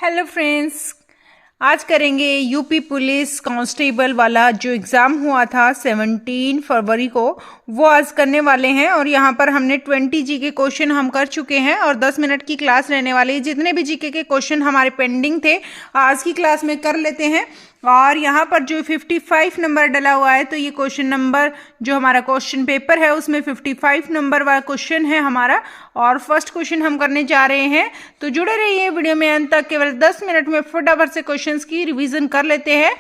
Hello friends, आज करेंगे UP police constable वाला जो एग्ज़ाम हुआ था 17 फरवरी को, वो आज करने वाले हैं। और यहाँ पर हमने 20 जीके क्वेश्चन हम कर चुके हैं और 10 मिनट की क्लास रहने वाली है। जितने भी जीके के क्वेश्चन हमारे पेंडिंग थे आज की क्लास में कर लेते हैं। और यहाँ पर जो 55 नंबर डला हुआ है, तो ये क्वेश्चन नंबर जो हमारा क्वेश्चन पेपर है उसमें 55 नंबर वाला क्वेश्चन है हमारा। और फर्स्ट क्वेश्चन हम करने जा रहे हैं, तो जुड़े रहिए वीडियो में अंत तक। केवल 10 मिनट में फटाफट से क्वेश्चंस की रिवीजन कर लेते हैं।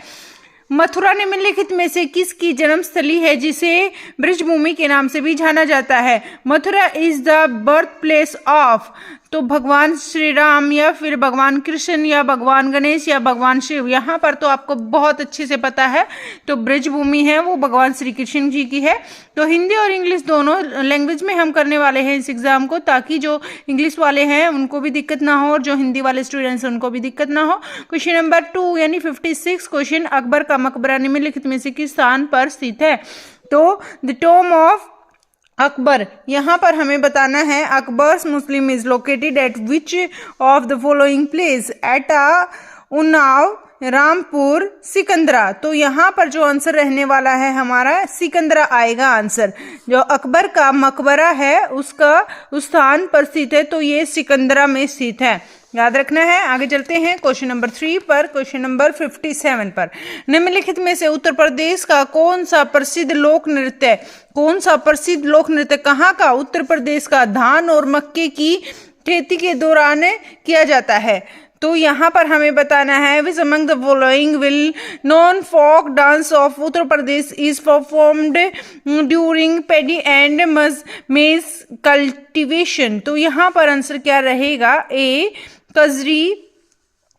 मथुरा निम्नलिखित में से किसकी जन्मस्थली है जिसे ब्रजभूमि के नाम से भी जाना जाता है? Mathura is the birth place of, तो भगवान श्री राम या फिर भगवान कृष्ण या भगवान गणेश या भगवान शिव। यहाँ पर तो आपको बहुत अच्छे से पता है, तो ब्रजभूमि है वो भगवान श्री कृष्ण जी की है। तो हिंदी और इंग्लिश दोनों लैंग्वेज में हम करने वाले हैं इस एग्जाम को, ताकि जो इंग्लिश वाले हैं उनको भी दिक्कत ना हो और जो हिंदी वाले स्टूडेंट्स हैं उनको भी दिक्कत ना हो। क्वेश्चन नंबर 2 यानी 56 क्वेश्चन, अकबर का मकबरा निम्नलिखित में से किस स्थान पर स्थित है? तो द टॉम ऑफ अकबर, यहाँ पर हमें बताना है Akbar's mausoleum is located at which of the following place? At Unnao, Rampur, Sikandra. तो यहाँ पर जो आंसर रहने वाला है हमारा सिकंदरा आएगा आंसर। जो अकबर का मकबरा है उसका उस स्थान पर स्थित है, तो ये सिकंदरा में स्थित है, याद रखना है। आगे चलते हैं क्वेश्चन नंबर 3 पर। क्वेश्चन नंबर 57 पर, निम्नलिखित में से उत्तर प्रदेश का कौन सा प्रसिद्ध लोक नृत्य, कौन सा प्रसिद्ध लोक नृत्य कहाँ का? उत्तर प्रदेश का। धान और मक्के की खेती के दौरान किया जाता है। तो यहाँ पर हमें बताना है which among the following well known folk dance of Uttar Pradesh is performed during paddy and maize cultivation. तो यहाँ पर आंसर क्या रहेगा? ए कजरी,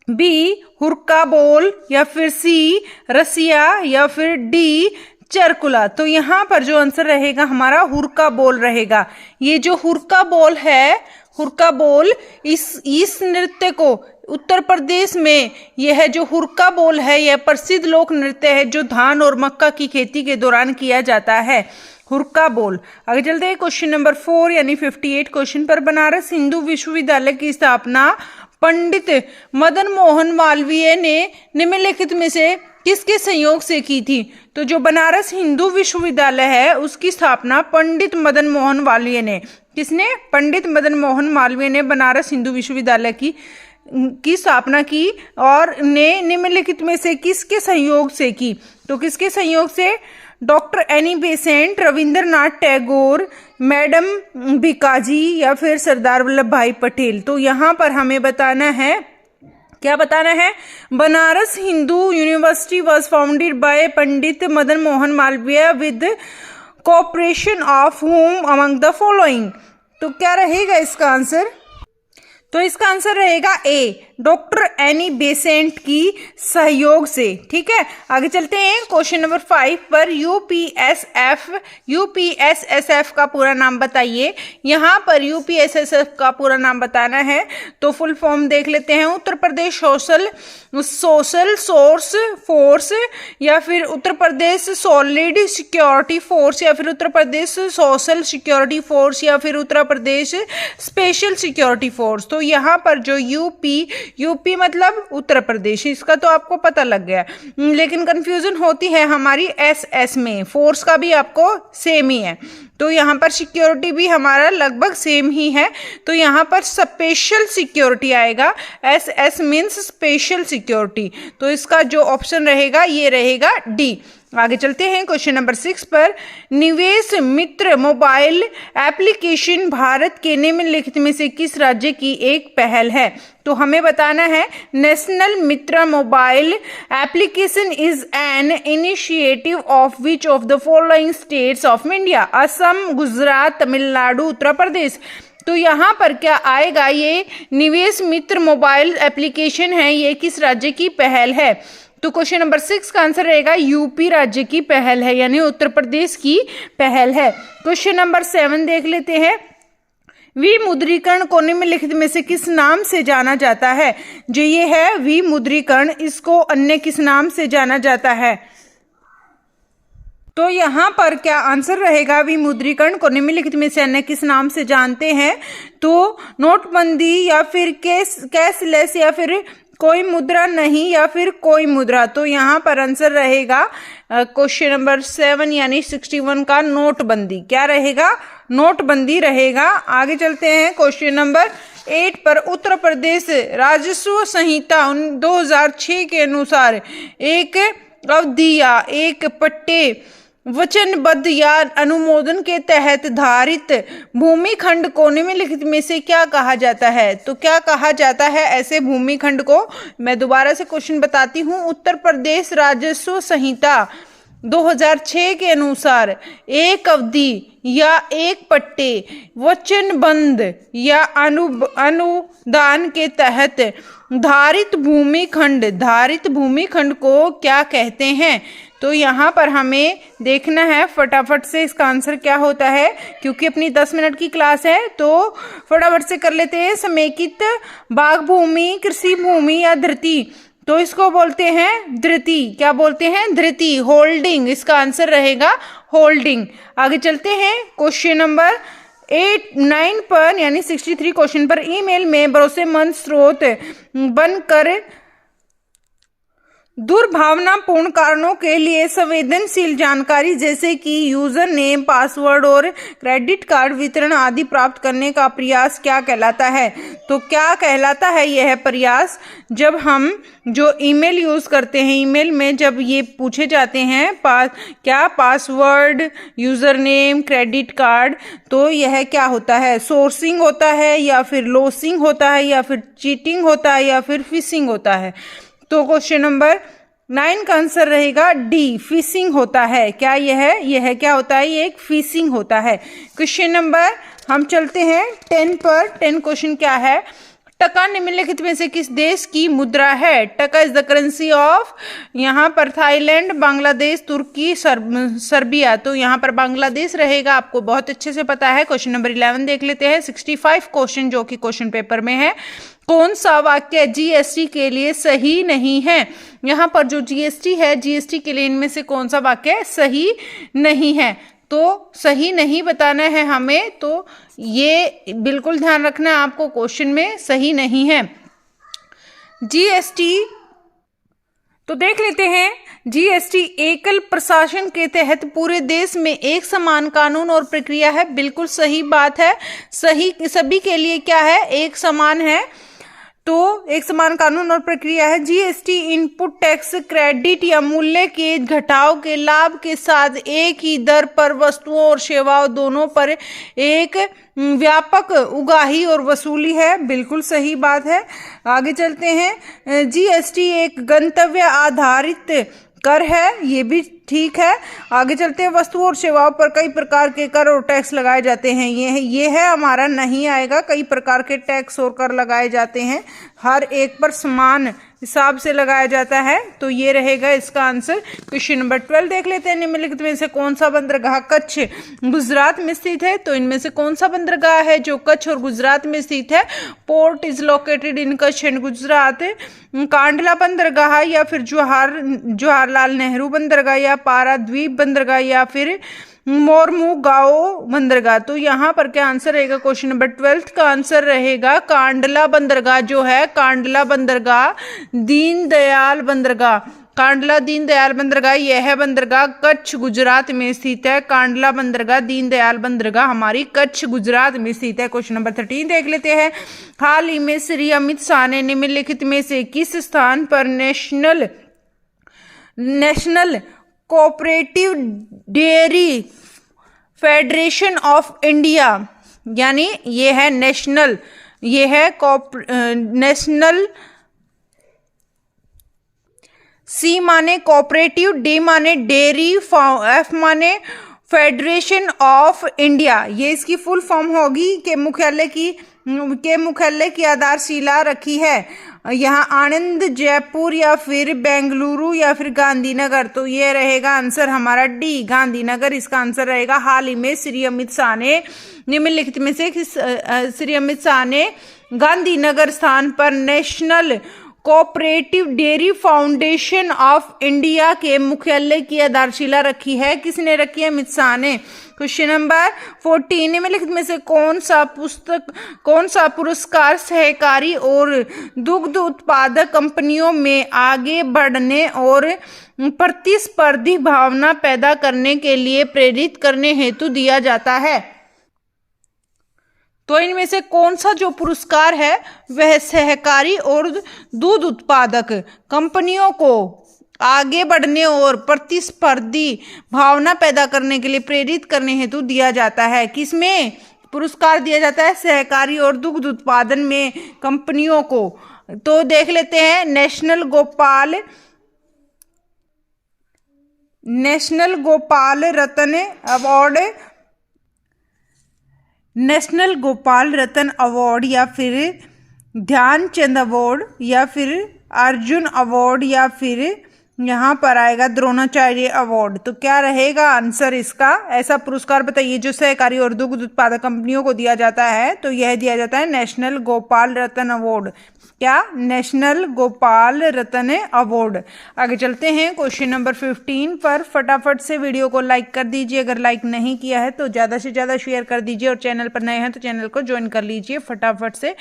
बी हुरका बोल, या फिर सी रसिया, या फिर डी चरकुला। तो यहाँ पर जो आंसर रहेगा हमारा हुरका बोल रहेगा। ये जो हुरका बोल है, हुरका बोल, इस नृत्य को उत्तर प्रदेश में यह जो हुरका बोल है यह प्रसिद्ध लोक नृत्य है जो धान और मक्का की खेती के दौरान किया जाता है, हुरका बोल। आगे चलते हैं क्वेश्चन नंबर 4 यानी 58 क्वेश्चन पर। बनारस हिंदू विश्वविद्यालय की स्थापना पंडित मदन मोहन मालवीय ने निम्नलिखित में से किसके सहयोग से की थी? तो जो बनारस हिंदू विश्वविद्यालय है उसकी स्थापना पंडित मदन मोहन मालवीय ने, किसने? पंडित मदन मोहन मालवीय ने बनारस हिंदू विश्वविद्यालय की स्थापना की। और ने निम्नलिखित में से किसके सहयोग से की? तो किसके सहयोग से? Doctor Annie Besant, Rabindranath Tagore, madam Bhikaji, या फिर सरदार वल्लभ भाई पटेल। तो यहाँ पर हमें बताना है, क्या बताना है? Banaras Hindu university was founded by Pandit Madan Mohan Malviya with cooperation of whom among the following। तो क्या रहेगा इसका आंसर? तो इसका आंसर रहेगा ए, डॉक्टर एनी बेसेंट की सहयोग से। ठीक है, आगे चलते हैं क्वेश्चन नंबर 5 पर। यूपीएसएसएफ का पूरा नाम बताइए। यहाँ पर यूपीएसएसएफ का पूरा नाम बताना है, तो फुल फॉर्म देख लेते हैं। Uttar Pradesh social source force, या फिर Uttar Pradesh solid security force, या फिर Uttar Pradesh social security force, या फिर Uttar Pradesh special security force. तो यहाँ पर जो यूपी मतलब उत्तर प्रदेश, इसका तो आपको पता लग गया, लेकिन कंफ्यूजन होती है हमारी एसएस में। फोर्स का भी आपको सेम ही है, तो यहाँ पर सिक्योरिटी भी हमारा लगभग सेम ही है, तो यहाँ पर स्पेशल सिक्योरिटी आएगा। एसएस मीन्स स्पेशल सिक्योरिटी, तो इसका जो ऑप्शन रहेगा ये रहेगा डी। आगे चलते हैं क्वेश्चन नंबर 6 पर। निवेश मित्र मोबाइल एप्लीकेशन भारत के निम्नलिखित में से किस राज्य की एक पहल है? तो हमें बताना है national Mitra mobile application is an initiative of which of the following states of India? Assam, Gujarat, Tamil Nadu, Uttar Pradesh. तो यहाँ पर क्या आएगा? ये निवेश मित्र मोबाइल एप्लीकेशन है, ये किस राज्य की पहल है? तो क्वेश्चन नंबर 6 का आंसर रहेगा यूपी राज्य की पहल है, यानी उत्तर प्रदेश की पहल है। क्वेश्चन नंबर 7 देख लेते हैं। विमुद्रीकरण को निम्नलिखित में से किस नाम से जाना जाता है? जो ये है विमुद्रीकरण, इसको अन्य किस नाम से जाना जाता है? तो यहाँ पर क्या आंसर रहेगा? विमुद्रीकरण को निम्नलिखित में से अन्य किस नाम से जानते हैं? तो नोटबंदी, या फिर कैशलेस, या फिर कोई मुद्रा नहीं या फिर कोई मुद्रा, तो यहाँ पर आंसर रहेगा क्वेश्चन नंबर 7 यानी 61 का नोटबंदी। क्या रहेगा? नोटबंदी रहेगा। आगे चलते हैं क्वेश्चन नंबर 8 पर। उत्तर प्रदेश राजस्व संहिता 2006 के अनुसार एक अवधि या एक पट्टे वचनबद्ध या अनुमोदन के तहत धारित भूमि खंड को निम्नलिखित में से क्या कहा जाता है? तो क्या कहा जाता है ऐसे भूमि खंड को? मैं दोबारा से क्वेश्चन बताती हूँ। उत्तर प्रदेश राजस्व संहिता 2006 के अनुसार एक अवधि या एक पट्टे वचनबद्ध या अनुदान के तहत धारित भूमि खंड को क्या कहते हैं? तो यहाँ पर हमें देखना है फटाफट से इसका आंसर क्या होता है, क्योंकि अपनी 10 मिनट की क्लास है तो फटाफट से कर लेते हैं। समेकित बाग भूमि, कृषि भूमि या धृति, तो इसको बोलते हैं धृति। क्या बोलते हैं? धृति, होल्डिंग। इसका आंसर रहेगा होल्डिंग। आगे चलते हैं क्वेश्चन नंबर 9 पर यानी 63 क्वेश्चन पर। ईमेल में भरोसेमंद स्रोत बनकर दुर्भावनापूर्ण कारणों के लिए संवेदनशील जानकारी जैसे कि यूजर नेम, पासवर्ड और क्रेडिट कार्ड वितरण आदि प्राप्त करने का प्रयास क्या कहलाता है? तो क्या कहलाता है यह प्रयास? जब हम जो ईमेल यूज करते हैं, ईमेल में जब ये पूछे जाते हैं क्या password, user name, credit card, तो यह क्या होता है? सोर्सिंग होता है या फिर लोसिंग होता है या फिर चीटिंग होता है या फिर फिशिंग होता है? तो क्वेश्चन नंबर 9 का आंसर रहेगा डी, फिशिंग होता है। क्या यह क्या होता है? ये एक फिशिंग होता है। क्वेश्चन नंबर हम चलते हैं 10 पर। 10 क्वेश्चन क्या है? टका निम्नलिखित में से किस देश की मुद्रा है? टका इज द करेंसी ऑफ, यहाँ पर थाईलैंड, बांग्लादेश, तुर्की, सर्बिया, तो यहाँ पर बांग्लादेश रहेगा। आपको बहुत अच्छे से पता है। क्वेश्चन नंबर 11 देख लेते हैं। 65 क्वेश्चन जो कि क्वेश्चन पेपर में है। कौन सा वाक्य जीएसटी के लिए सही नहीं है? यहाँ पर जो जीएसटी है, जीएसटी के लिए इनमें से कौन सा वाक्य सही नहीं है? तो सही नहीं बताना है हमें, तो ये बिल्कुल ध्यान रखना है आपको, क्वेश्चन में सही नहीं है जीएसटी। तो देख लेते हैं। जीएसटी एकल प्रशासन के तहत पूरे देश में एक समान कानून और प्रक्रिया है। बिल्कुल सही बात है। सही, सभी के लिए क्या है? एक समान है, तो एक समान कानून और प्रक्रिया है। जीएसटी इनपुट टैक्स क्रेडिट या मूल्य के घटाव के लाभ के साथ एक ही दर पर वस्तुओं और सेवाओं दोनों पर एक व्यापक उगाही और वसूली है। बिल्कुल सही बात है। आगे चलते हैं। जीएसटी एक गंतव्य आधारित कर है, ये भी ठीक है। आगे चलते हैं। वस्तुओं और सेवाओं पर कई प्रकार के कर और टैक्स लगाए जाते हैं। ये है हमारा, नहीं आएगा। कई प्रकार के टैक्स और कर लगाए जाते हैं, हर एक पर समान हिसाब से लगाया जाता है, तो ये रहेगा इसका आंसर। क्वेश्चन नंबर 12 देख लेते हैं। निम्नलिखित में से कौन सा बंदरगाह कच्छ गुजरात में स्थित है? तो इनमें से कौन सा बंदरगाह है जो कच्छ और गुजरात में स्थित है? Port is located in Kutch and Gujarat. Kandla बंदरगाह या फिर जवाहरलाल नेहरू बंदरगाह या पाराद्वीप बंदरगाह या फिर मोरमुगाओ बंदरगाह, तो यहाँ पर क्या आंसर रहेगा? क्वेश्चन नंबर 12 का आंसर रहेगा कांडला बंदरगाह। जो है कांडला बंदरगाह, दीनदयाल बंदरगाह, कांडला दीनदयाल बंदरगाह, यह है बंदरगाह कच्छ गुजरात में स्थित है। कांडला बंदरगाह, दीनदयाल बंदरगाह हमारी कच्छ गुजरात में स्थित है। क्वेश्चन नंबर 13 देख लेते हैं। हाल ही में श्री अमित शाह ने निम्नलिखित में से किस स्थान पर national cooperative dairy federation of India, यानी ये है नेशनल, ये है नेशनल, सी माने कोऑपरेटिव, डी माने डेयरी, एफ माने फेडरेशन ऑफ इंडिया, ये इसकी फुल फॉर्म होगी के मुख्यालय की आधारशिला रखी है यहाँ आनंद, जयपुर या फिर बेंगलुरु या फिर गांधीनगर, तो ये रहेगा आंसर हमारा डी, गांधीनगर इसका आंसर रहेगा। हाल ही में श्री अमित शाह ने निम्नलिखित में से श्री अमित शाह ने गांधीनगर स्थान पर national cooperative dairy foundation of India के मुख्यालय की आधारशिला रखी है? किसने रखी है? अमित शाह ने। क्वेश्चन नंबर 14, निम्नलिखित में से कौन सा पुरस्कार सहकारी और दुग्ध उत्पादक कंपनियों में आगे बढ़ने और प्रतिस्पर्धी भावना पैदा करने के लिए प्रेरित करने हेतु दिया जाता है? तो इनमें से कौन सा जो पुरस्कार है वह सहकारी और दूध उत्पादक कंपनियों को आगे बढ़ने और प्रतिस्पर्धी भावना पैदा करने के लिए प्रेरित करने हेतु दिया जाता है? किसमें पुरस्कार दिया जाता है? सहकारी और दुग्ध उत्पादन में कंपनियों को। तो देख लेते हैं, नेशनल गोपाल रत्न अवार्ड या फिर ध्यानचंद अवार्ड या फिर अर्जुन अवार्ड या फिर यहाँ पर आएगा द्रोणाचार्य अवार्ड। तो क्या रहेगा आंसर इसका? ऐसा पुरस्कार बताइए जो सहकारी और दुग्ध उत्पादक कंपनियों को दिया जाता है। तो यह दिया जाता है नेशनल गोपाल रत्न अवार्ड। क्या? नेशनल गोपाल रत्न अवार्ड। आगे चलते हैं क्वेश्चन नंबर 15 पर। फटाफट से वीडियो को लाइक कर दीजिए, अगर लाइक नहीं किया है तो ज़्यादा से ज़्यादा शेयर कर दीजिए, और चैनल पर नए हैं तो चैनल को ज्वाइन कर लीजिए फटाफट से।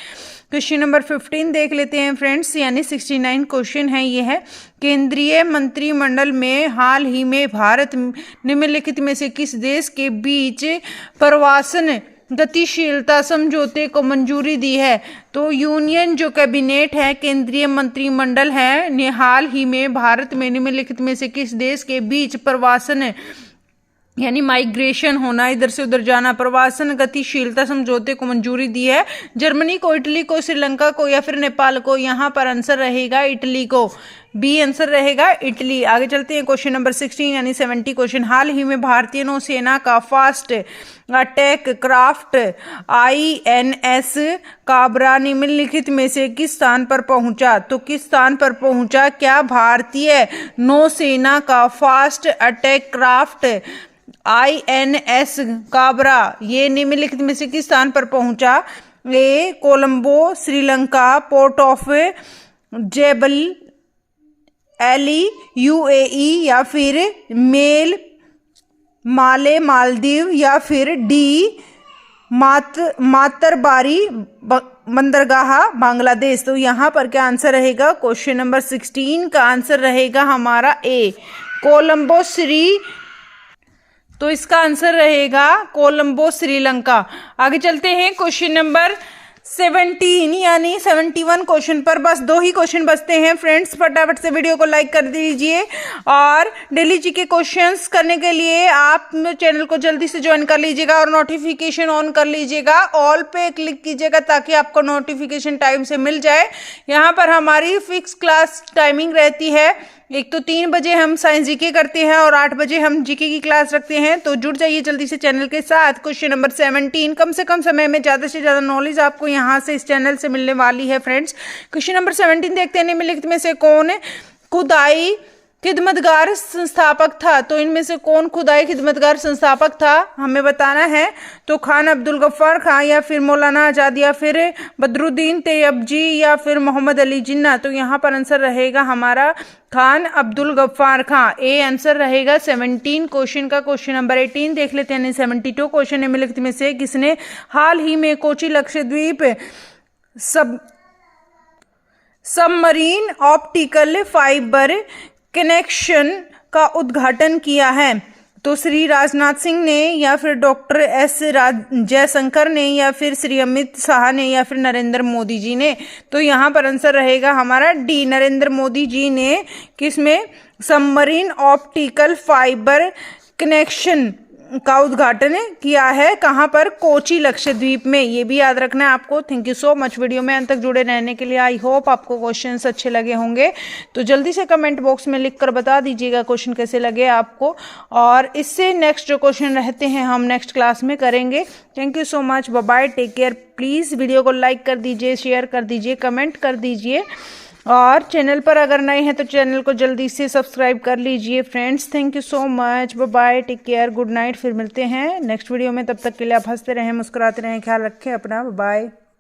क्वेश्चन नंबर 15 देख लेते हैं फ्रेंड्स, यानी 69 क्वेश्चन है। ये है, केंद्रीय मंत्रिमंडल में हाल ही में भारत निम्नलिखित में से किस देश के बीच प्रवासन गतिशीलता समझौते को मंजूरी दी है? तो यूनियन जो कैबिनेट है, केंद्रीय मंत्रिमंडल है, ने हाल ही में भारत में निम्नलिखित में से किस देश के बीच प्रवासन यानी माइग्रेशन होना, इधर से उधर जाना, प्रवासन गतिशीलता समझौते को मंजूरी दी है? जर्मनी को, इटली को, श्रीलंका को या फिर नेपाल को? यहाँ पर आंसर रहेगा इटली को। बी आंसर रहेगा इटली। आगे चलते हैं क्वेश्चन नंबर 16 यानी 70 क्वेश्चन। हाल ही में भारतीय नौसेना का fast attack craft INS Kabra निम्नलिखित में से किस स्थान पर पहुंचा? तो किस स्थान पर पहुंचा? क्या भारतीय नौसेना का fast attack craft INS Kabra ये निम्नलिखित में से किस स्थान पर पहुंचा? A Colombo Sri Lanka, port of Jebel Ali UAE या फिर माले मालदीव या फिर डी मातरबारी बंदरगाह बांग्लादेश। तो यहाँ पर क्या आंसर रहेगा? क्वेश्चन नंबर 16 का आंसर रहेगा हमारा ए कोलंबो तो इसका आंसर रहेगा कोलंबो श्रीलंका। आगे चलते हैं क्वेश्चन नंबर 17 यानी 71 क्वेश्चन पर। बस 2 ही क्वेश्चन बचते हैं फ्रेंड्स, फटाफट से वीडियो को लाइक कर दीजिए, और डेली जी के क्वेश्चंस करने के लिए आप चैनल को जल्दी से ज्वाइन कर लीजिएगा और नोटिफिकेशन ऑन कर लीजिएगा, ऑल पे क्लिक कीजिएगा ताकि आपको नोटिफिकेशन टाइम से मिल जाए। यहाँ पर हमारी फिक्स क्लास टाइमिंग रहती है, एक तो 3 बजे हम साइंस जीके करते हैं और 8 बजे हम जीके की क्लास रखते हैं। तो जुड़ जाइए जल्दी से चैनल के साथ। क्वेश्चन नंबर 17, कम से कम समय में ज़्यादा से ज़्यादा नॉलेज आपको यहाँ से इस चैनल से मिलने वाली है फ्रेंड्स। क्वेश्चन नंबर 17 देखते हैं, निम्नलिखित में से कौन खुदाई खिदमतगार संस्थापक था? तो इनमें से कौन खुदाई खिदमतगार संस्थापक था हमें बताना है। तो खान अब्दुल गफ्फार खान या फिर मौलाना आजाद या फिर बदरुद्दीन तैयबजी या फिर मोहम्मद अली जिन्ना? तो यहाँ पर आंसर रहेगा हमारा खान अब्दुल गफ्फार खान। ए आंसर रहेगा 17 क्वेश्चन का। क्वेश्चन नंबर 18 देख लेते हैं, 72 क्वेश्चन निम्नलिखित में से किसने हाल ही में Kochi Lakshadweep submarine optical fibre connection का उद्घाटन किया है? तो श्री राजनाथ सिंह ने या फिर डॉक्टर एस जयशंकर ने या फिर श्री अमित शाह ने या फिर नरेंद्र मोदी जी ने? तो यहाँ पर आंसर रहेगा हमारा डी, नरेंद्र मोदी जी ने किसमें सबमरीन ऑप्टिकल फाइबर कनेक्शन का उद्घाटन किया है। कहाँ पर? कोची लक्षद्वीप में। ये भी याद रखना है आपको। Thank you so much video में अंत तक जुड़े रहने के लिए। आई होप आपको क्वेश्चंस अच्छे लगे होंगे, तो जल्दी से कमेंट बॉक्स में लिख कर बता दीजिएगा क्वेश्चन कैसे लगे आपको, और इससे नेक्स्ट जो क्वेश्चन रहते हैं हम नेक्स्ट क्लास में करेंगे। Thank you so much, bye bye, take care. Please video को लाइक कर दीजिए, शेयर कर दीजिए, कमेंट कर दीजिए, और चैनल पर अगर नए हैं तो चैनल को जल्दी से सब्सक्राइब कर लीजिए friends. Thank you so much, bye bye, take care, good night. फिर मिलते हैं नेक्स्ट वीडियो में, तब तक के लिए आप हंसते रहें, मुस्कुराते रहें, ख्याल रखें अपना, बाय।